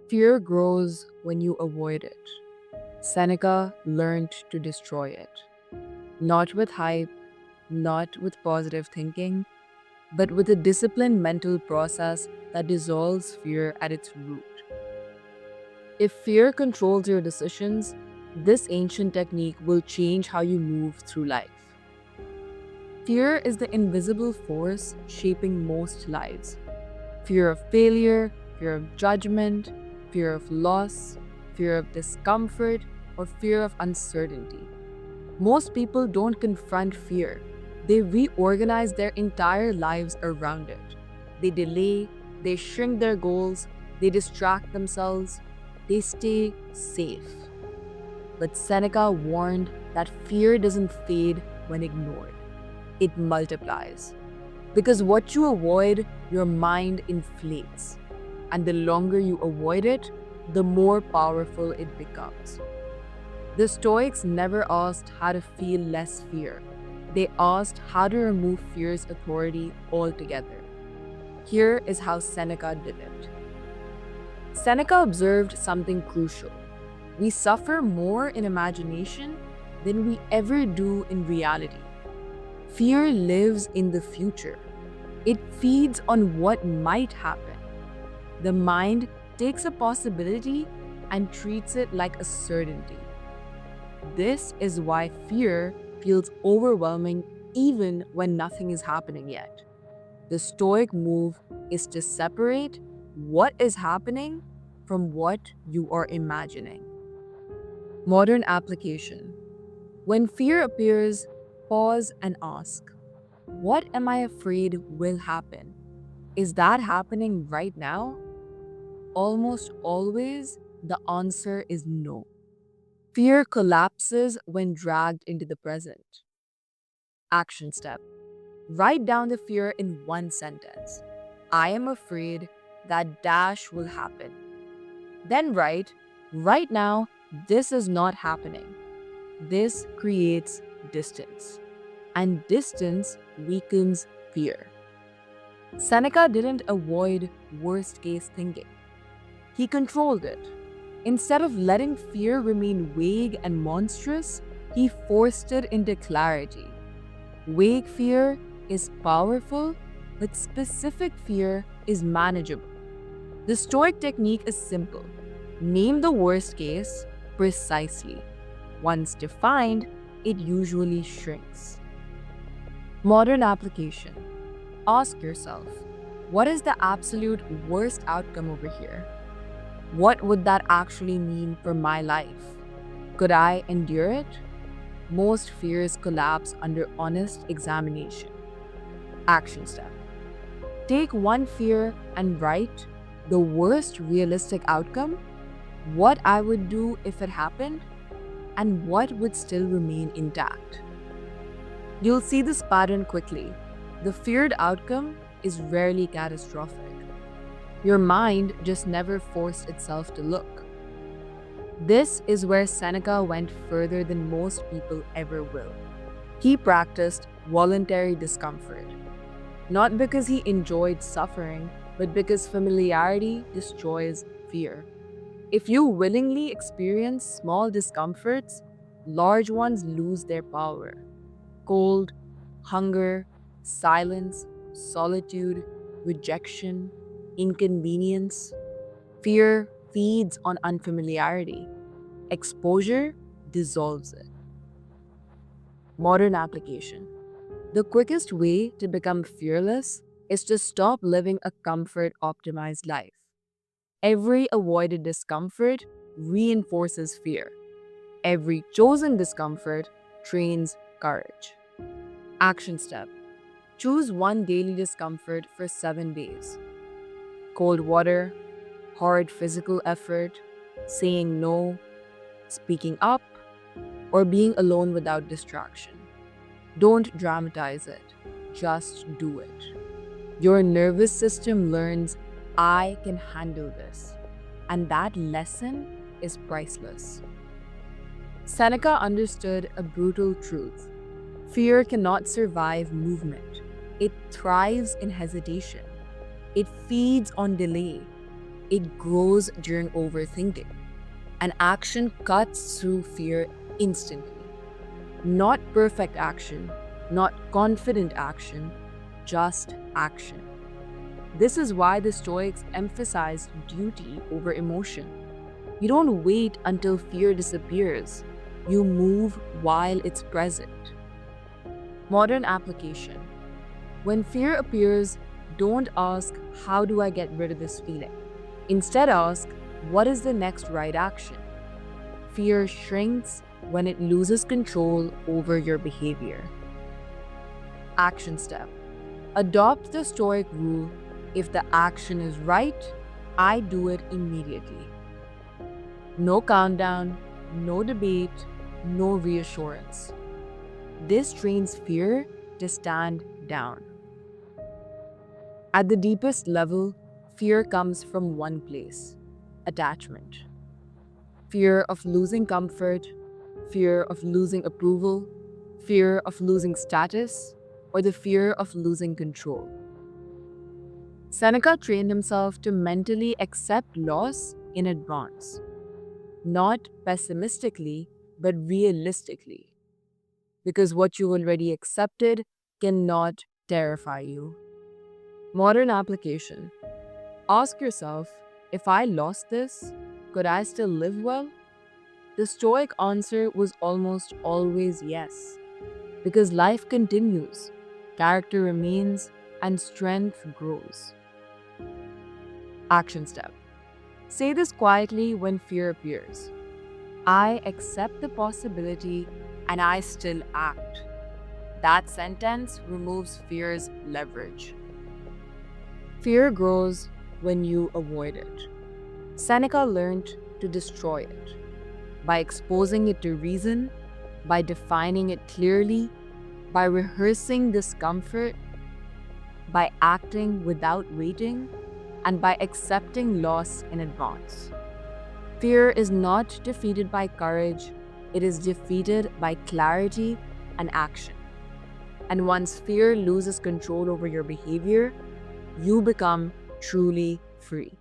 Fear grows when you avoid it. Seneca learned to destroy it. Not with hype, not with positive thinking, but with a disciplined mental process that dissolves fear at its root. If fear controls your decisions, this ancient technique will change how you move through life. Fear is the invisible force shaping most lives. Fear of failure, fear of judgment, fear of loss, fear of discomfort, or fear of uncertainty. Most people don't confront fear, they reorganize their entire lives around it. They delay, they shrink their goals, they distract themselves, they stay safe. But Seneca warned that fear doesn't fade when ignored, it multiplies. Because what you avoid, your mind inflates. And the longer you avoid it, the more powerful it becomes. The Stoics never asked how to feel less fear. They asked how to remove fear's authority altogether. Here is how Seneca did it. Seneca observed something crucial. We suffer more in imagination than we ever do in reality. Fear lives in the future. It feeds on what might happen. The mind takes a possibility and treats it like a certainty. This is why fear feels overwhelming even when nothing is happening yet. The Stoic move is to separate what is happening from what you are imagining. Modern application. When fear appears, pause and ask, what am I afraid will happen? Is that happening right now? Almost always, the answer is no. Fear collapses when dragged into the present. Action step. Write down the fear in one sentence. I am afraid that dash will happen. Then write, right now, this is not happening. This creates distance. And distance weakens fear. Seneca didn't avoid worst case thinking. He controlled it. Instead of letting fear remain vague and monstrous, he forced it into clarity. Vague fear is powerful, but specific fear is manageable. The Stoic technique is simple. Name the worst case precisely. Once defined, it usually shrinks. Modern application. Ask yourself, what is the absolute worst outcome over here? What would that actually mean for my life? Could I endure it? Most fears collapse under honest examination. Action step. Take one fear and write the worst realistic outcome, what I would do if it happened, and what would still remain intact. You'll see this pattern quickly. The feared outcome is rarely catastrophic. Your mind just never forced itself to look. This is where Seneca went further than most people ever will. He practiced voluntary discomfort, not because he enjoyed suffering, but because familiarity destroys fear. If you willingly experience small discomforts, large ones lose their power. Cold, hunger, silence, solitude, rejection, inconvenience. Fear feeds on unfamiliarity. Exposure dissolves it. Modern application. The quickest way to become fearless is to stop living a comfort optimized life. Every avoided discomfort reinforces fear. Every chosen discomfort trains courage. Action step. Choose one daily discomfort for 7 days. Cold water, hard physical effort, saying no, speaking up, or being alone without distraction. Don't dramatize it, just do it. Your nervous system learns, I can handle this. And that lesson is priceless. Seneca understood a brutal truth. Fear cannot survive movement. It thrives in hesitation. It feeds on delay. it grows during overthinking. And action cuts through fear instantly. Not perfect action, not confident action, just action. This is why the Stoics emphasized duty over emotion. You don't wait until fear disappears, you move while it's present. Modern application. When fear appears, don't ask, how do I get rid of this feeling? Instead, ask, what is the next right action? Fear shrinks when it loses control over your behavior. Action step. Adopt the Stoic rule: if the action is right, I do it immediately. No countdown, no debate, no reassurance. This trains fear to stand down. At the deepest level, fear comes from one place: attachment. Fear of losing comfort, fear of losing approval, fear of losing status, or the fear of losing control. Seneca trained himself to mentally accept loss in advance, not pessimistically, but realistically, because what you already accepted cannot terrify you. Modern application. Ask yourself, if I lost this, could I still live well? The Stoic answer was almost always yes, because life continues, character remains, and strength grows. Action step. Say this quietly when fear appears: I accept the possibility and I still act. That sentence removes fear's leverage. Fear grows when you avoid it. Seneca learned to destroy it by exposing it to reason, by defining it clearly, by rehearsing discomfort, by acting without waiting, and by accepting loss in advance. Fear is not defeated by courage, it is defeated by clarity and action. And once fear loses control over your behavior, you become truly free.